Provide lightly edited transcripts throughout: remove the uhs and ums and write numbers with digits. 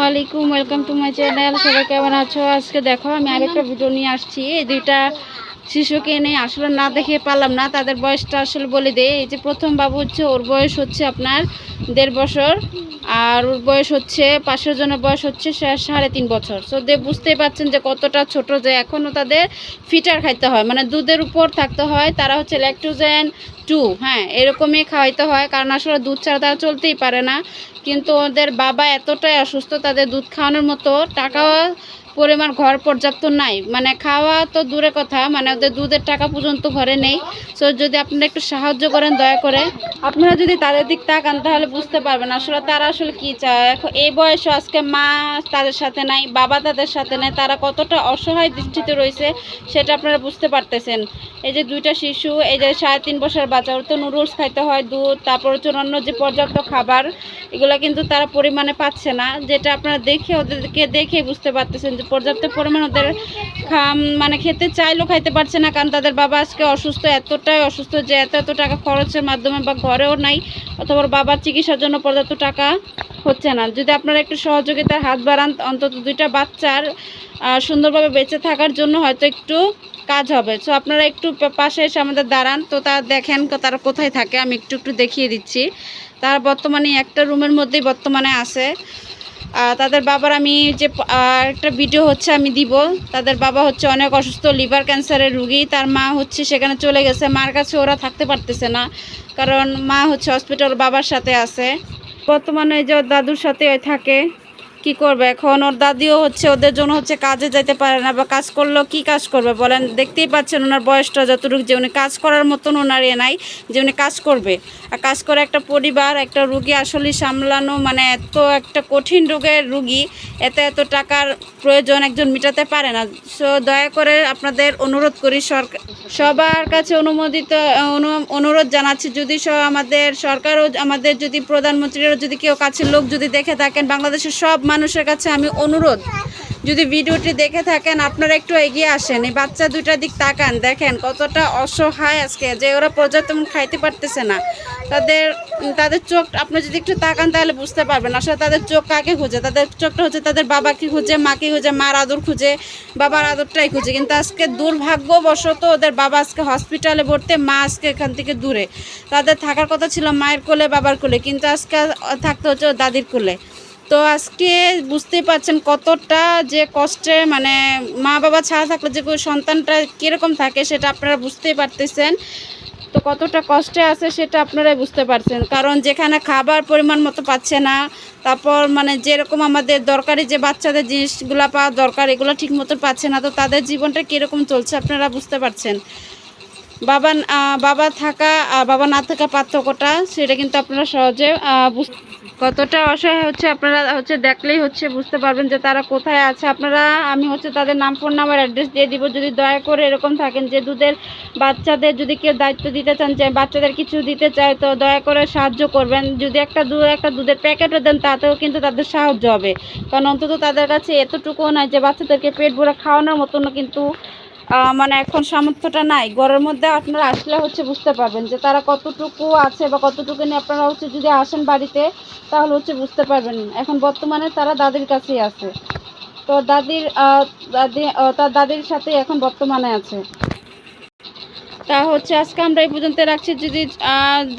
আলাইকুম, welcome to my channel. সবাই কেমন আছো? আজকে দেখো আমি আরেকটা ভিডিও নিয়ে আসছি। এই দুইটা শিশুকে নিয়ে আসলে না দেখে পারলাম না, তাদের বয়সটা আসলে বলে দেয়। এই যে প্রথম বাবু হচ্ছে, ওর বয়স হচ্ছে আপনার 1.5 বছর, আর ওর বয়স হচ্ছে পাশের জনের বয়স হচ্ছে 3.5 বছর। সো বুঝতেই পারছেন যে কতটা ছোট, যে এখনও তাদের ফিটার খাইতে হয়, মানে দুধের উপর থাকতে হয়। তারা হচ্ছে ল্যাকটোজেন 2, হ্যাঁ, এরকমই খাওয়াইতে হয়, কারণ আসলে দুধ ছাড়া তারা চলতেই পারে না। কিন্তু ওদের বাবা এতটাই অসুস্থ, তাদের দুধ খাওয়ানোর মতো টাকা পরিমাণ ঘর পর্যাপ্ত নাই, মানে খাওয়া তো দূরে কথা, মানে ওদের দুধের টাকা পর্যন্ত ঘরে নেই। সো যদি আপনারা একটু সাহায্য করেন দয়া করে, আপনারা যদি তাদের দিক তাকান তাহলে বুঝতে পারবেন আসলে তারা আসলে কী চায়। এখন এই বয়সে আজকে মা তাদের সাথে নাই, বাবা তাদের সাথে নেই, তারা কতটা অসহায় দৃষ্টিতে রয়েছে সেটা আপনারা বুঝতে পারতেছেন। এই যে দুইটা শিশু, এই যে 3.5 বছর বাচ্চা, ওর তো নুডলস খাইতে হয়, দুধ, তারপর হচ্ছে অন্য যে পর্যাপ্ত খাবার, এগুলো কিন্তু তারা পরিমাণে পাচ্ছে না, যেটা আপনারা দেখে ওদেরকে দেখে বুঝতে পারতেছেন যে পর্যাপ্ত পরিমাণ ওদের মানে খেতে চাইলেও খাইতে পারছে না, কারণ তাদের বাবা আজকে অসুস্থ, এতটাই অসুস্থ যে এত টাকা খরচের মাধ্যমে বা ঘরেও নাই, অথবা বাবার চিকিৎসার জন্য পর্যাপ্ত টাকা হচ্ছে না। যদি আপনারা একটু সহযোগিতার হাত বাড়ান, অন্তত দুইটা বাচ্চার সুন্দরভাবে বেঁচে থাকার জন্য হয়তো একটু কাজ হবে। সো আপনারা একটু পাশে এসে আমাদের দাঁড়ান। তো তারা দেখেন তারা কোথায় থাকে, আমি একটু দেখিয়ে দিচ্ছি। তারা বর্তমানে একটা রুমের মধ্যেই বর্তমানে আছে। তাদের বাবার আমি যে একটা ভিডিও হচ্ছে আমি দিব। তাদের বাবা হচ্ছে অনেক অসুস্থ, লিভার ক্যান্সারের রুগী। তার মা হচ্ছে সেখানে চলে গেছে, মার কাছে ওরা থাকতে পারতেছে না, কারণ মা হচ্ছে হসপিটাল বাবার সাথে আছে। বর্তমানে যে ওর দাদুর সাথে থাকে, কি করবে এখন? ওর দাদিও হচ্ছে ওদের জন্য হচ্ছে কাজে যেতে পারে না, বা কাজ করলেও কি কাজ করবে বলেন? দেখতেই পাচ্ছেন ওনার বয়সটা যতটুকু, যে উনি কাজ করার মতন ওনার নাই যে উনি কাজ করবে। আর কাজ করে একটা পরিবার, একটা রুগী আসলে সামলানো, মানে এত একটা কঠিন রোগের রুগী, এত টাকার প্রয়োজন একজন মেটাতে পারে না। সো দয়া করে আপনাদের অনুরোধ করি, সবার কাছে অনুরোধ জানাচ্ছি, যদি আমাদের সরকারও, আমাদের যদি প্রধানমন্ত্রীরও যদি কেউ কাছের লোক যদি দেখে থাকেন, বাংলাদেশের সব মানুষের কাছে আমি অনুরোধ, যদি ভিডিওটি দেখে থাকেন আপনারা একটু এগিয়ে আসেন, এই বাচ্চা দুইটার দিক তাকান, দেখেন কতটা অসহায় আজকে, যে ওরা পর্যাপ্ত খাইতে পারতেছে না। তাদের চোখ আপনি যদি একটু তাকান তাহলে বুঝতে পারবেন আসলে তাদের চোখ কাকে খুঁজে। তাদের চোখটা হচ্ছে তাদের বাবাকে খুঁজে, মাকে খুঁজে, মার আদর খুঁজে, বাবার আদরটাই খুঁজে। কিন্তু আজকে দুর্ভাগ্যবশত ওদের বাবা আজকে হসপিটালে ভর্তি, মা আজকে এখান থেকে দূরে। তাদের থাকার কথা ছিল মায়ের কোলে, বাবার কোলে, কিন্তু আজকে থাকতে হচ্ছে ওর দাদির কোলে। তো আজকে বুঝতেই পারছেন কতটা যে কষ্টে, মানে মা বাবা ছাড়া থাকলে যে সন্তানটা কীরকম থাকে সেটা আপনারা বুঝতেই পারতেছেন। তো কতটা কষ্টে আছে সেটা আপনারাই বুঝতে পারছেন, কারণ যেখানে খাবার পরিমাণ মতো পাচ্ছে না, তারপর মানে যেরকম আমাদের দরকারি যে বাচ্চাদের জিনিসগুলো পাওয়া দরকার এগুলো ঠিক মতো পাচ্ছে না, তো তাদের জীবনটা কীরকম চলছে আপনারা বুঝতে পারছেন। বাবা থাকা বাবা না থাকা পার্থক্যটা সেটা কিন্তু আপনারা সহজে কতটা অসহায় হচ্ছে আপনারা হচ্ছে দেখলেই হচ্ছে বুঝতে পারবেন যে তারা কোথায় আছে। আপনারা আমি হচ্ছে তাদের নাম, ফোন নাম্বার, অ্যাড্রেস দিয়ে দিব। যদি দয়া করে এরকম থাকেন যে দুধের বাচ্চাদের যদি কেউ দায়িত্ব দিতে চান, যে বাচ্চাদের কিছু দিতে চায়, তো দয়া করে সাহায্য করবেন। যদি একটা দুধের প্যাকেটও দেন তাতেও কিন্তু তাদের সাহায্য হবে, কারণ অন্তত তাদের কাছে এতটুকুও নাই যে বাচ্চাদেরকে পেট ভরে খাওয়ানোর মতন কিন্তু মানে এখন সামর্থ্যটা নাই। ঘরের মধ্যে আপনারা আসলে হচ্ছে বুঝতে পারবেন যে তারা কতটুকু আছে বা কতটুকু নিয়ে। আপনারা হচ্ছে যদি আসেন বাড়িতে তাহলে হচ্ছে বুঝতে পারবেন। এখন বর্তমানে তারা দাদির কাছেই আছে, তো তার দাদির সাথে এখন বর্তমানে আছে। তা হচ্ছে আজকে আমরা এই পর্যন্ত রাখছি। যদি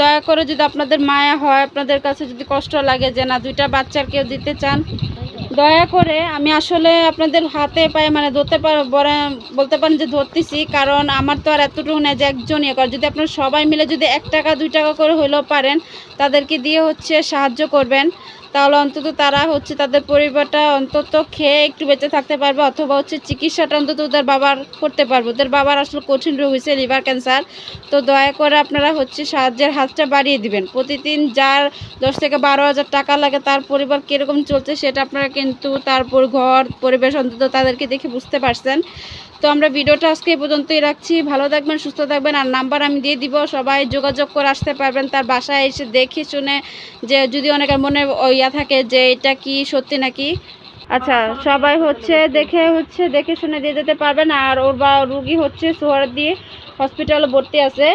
দয়া করে যদি আপনাদের মায়া হয়, আপনাদের কাছে যদি কষ্ট লাগে যে না দুইটা বাচ্চার কেউ দিতে চান, দয়া করে আমি আসলে আপনাদের হাতে পায়ে মানে বলতে পারেন যে ধরতেছি, কারণ আমার তো আর এতটুকু নেই যে একজনই করে। যদি আপনারা সবাই মিলে যদি 1 টাকা 2 টাকা করে হইলেও পারেন তাদেরকে দিয়ে হচ্ছে সাহায্য করবেন, তাহলে অন্তত তারা হচ্ছে তাদের পরিবারটা অন্তত খেয়ে একটু বেঁচে থাকতে পারবে, অথবা হচ্ছে চিকিৎসাটা অন্তত ওদের বাবার করতে পারবে। ওদের বাবার আসলে কঠিন রোগ হয়েছে, লিভার ক্যান্সার। তো দয়া করে আপনারা হচ্ছে সাহায্যের হাতটা বাড়িয়ে দিবেন। প্রতিদিন যার 10 থেকে 12 হাজার টাকা লাগে, তার পরিবার কীরকম চলছে সেটা আপনারা কিন্তু তারপর ঘর পরিবেশ অন্তত তাদেরকে দেখে বুঝতে পারছেন। তো আমরা ভিডিওটা আজকে এই পর্যন্তই রাখছি। ভালো থাকবেন, সুস্থ থাকবেন, আর নাম্বার আমি দিয়ে দিব, সবাই যোগাযোগ করে আসতে পারবেন তার বাসায় এসে দেখে শুনে, যে যদি অনেকের মনে ইয়া থাকে যে এটা কি সত্যি নাকি। আচ্ছা, সবাই হচ্ছে দেখে শুনে দিয়ে যেতে পারবেন। আর ওর রুগী হচ্ছে সোহরাওয়ার্দী হসপিটালে ভর্তি আছে।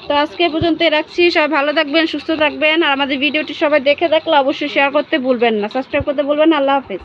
তো আজকে এ পর্যন্তই রাখছি। সবাই ভালো থাকবেন, সুস্থ থাকবেন। আর আমাদের ভিডিওটি সবাই দেখে থাকলে অবশ্যই শেয়ার করতে ভুলবেন না, সাবস্ক্রাইব করতে ভুলবেন না। আল্লাহ হাফেজ।